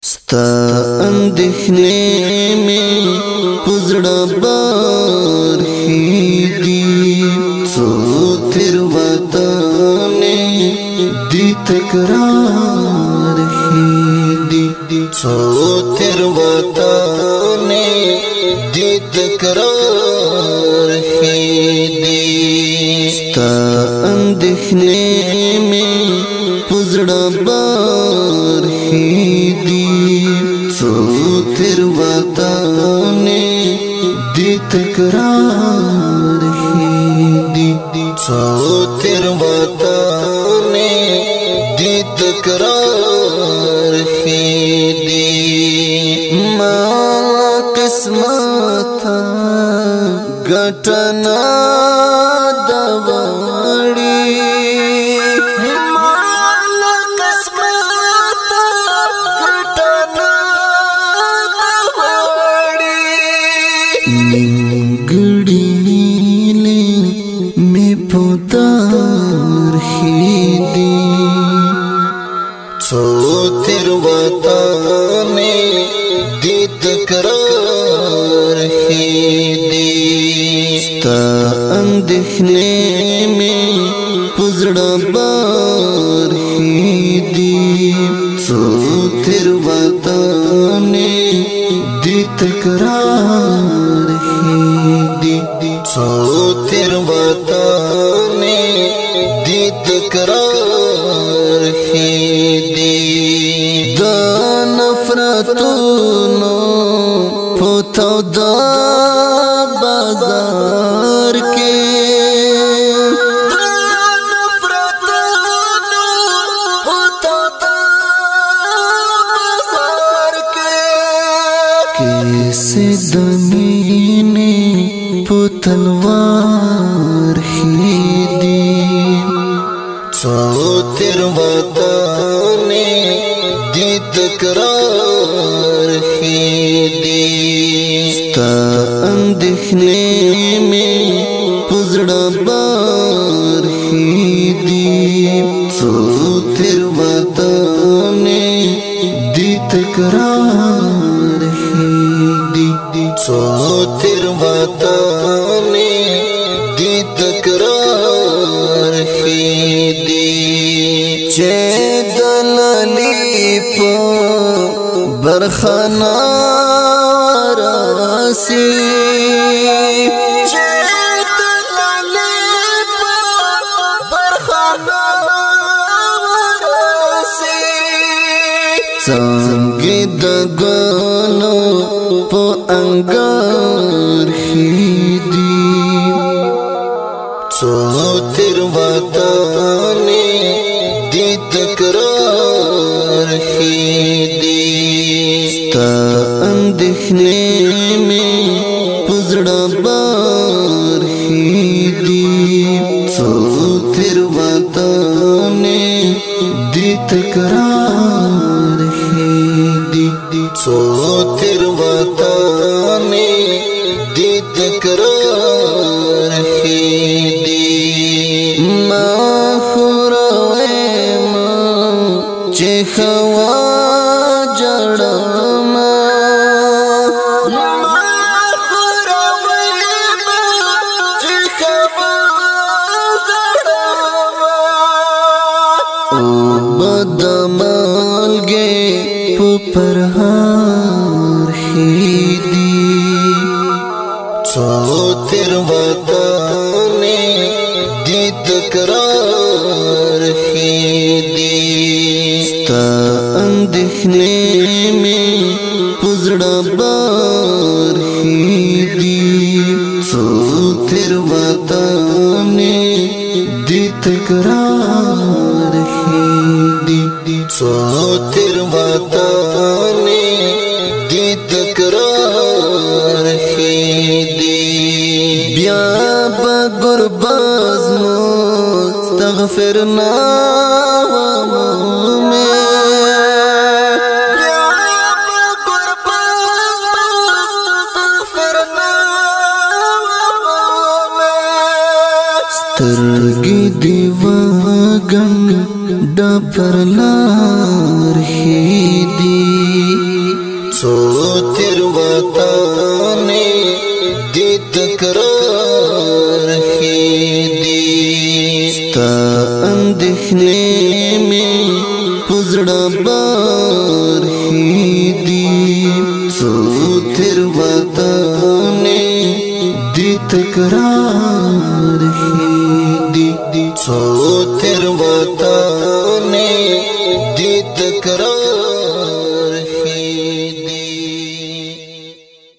ستا اندېښنې مې پزړه برخې دي څو تېروتنې دي تکرار دي څو تېروتنې دي تکرار دي ستا اندېښنې مې پزړه برخې دي څو تېروتنې دي تکرار دي څو تېروتنې دي تکرار دي ما قسمت ګټنا د وړي نیمګړی مې پودار خېدي څو تېروتنې دي تکرار خېدي ستا اندېښنې مې پزړه برخې دي څو تېروتنې دي تکرار دي څو تېروتنې دي تکرار دي د نفرتونو په توده بازار کې کیسې د مینې په تلوار خېدي څو تېروتنې دي تکرار خېدي ستا اندېښنې مې پزړه برخې دي څو تېروتنې دي تکرار څو تېروتنې دي تکرار دي چې دلالي په برخه ناراسي څنګه د ګلو په انګار خېدي څو تېروتنې دي تکرار خېدي ستا اندېښنې مې پزړه برخې دي څو تېروتنې دي تکرار څو تېروتنې دي تکرار دي ما خوروم چې خوا جړم بدمالګې په پرهار خېدي څو تېروتنې دي تکرار خېدي ستا اندېښنې مې پزړه برخې دي څو تېروتنې دي تکرار خېدي څو تېروتنې دي تکرار خېدي بیا به ګربز مستغفرنا سترګې دی وګن د پرلار خېدي سو تیر وطانے دی تکرار خیدی ستا اندخنے میں پزڑا بار خیدی سو تیر وطانے دی تکرار خیدی سو تیر وطانے دی تکرار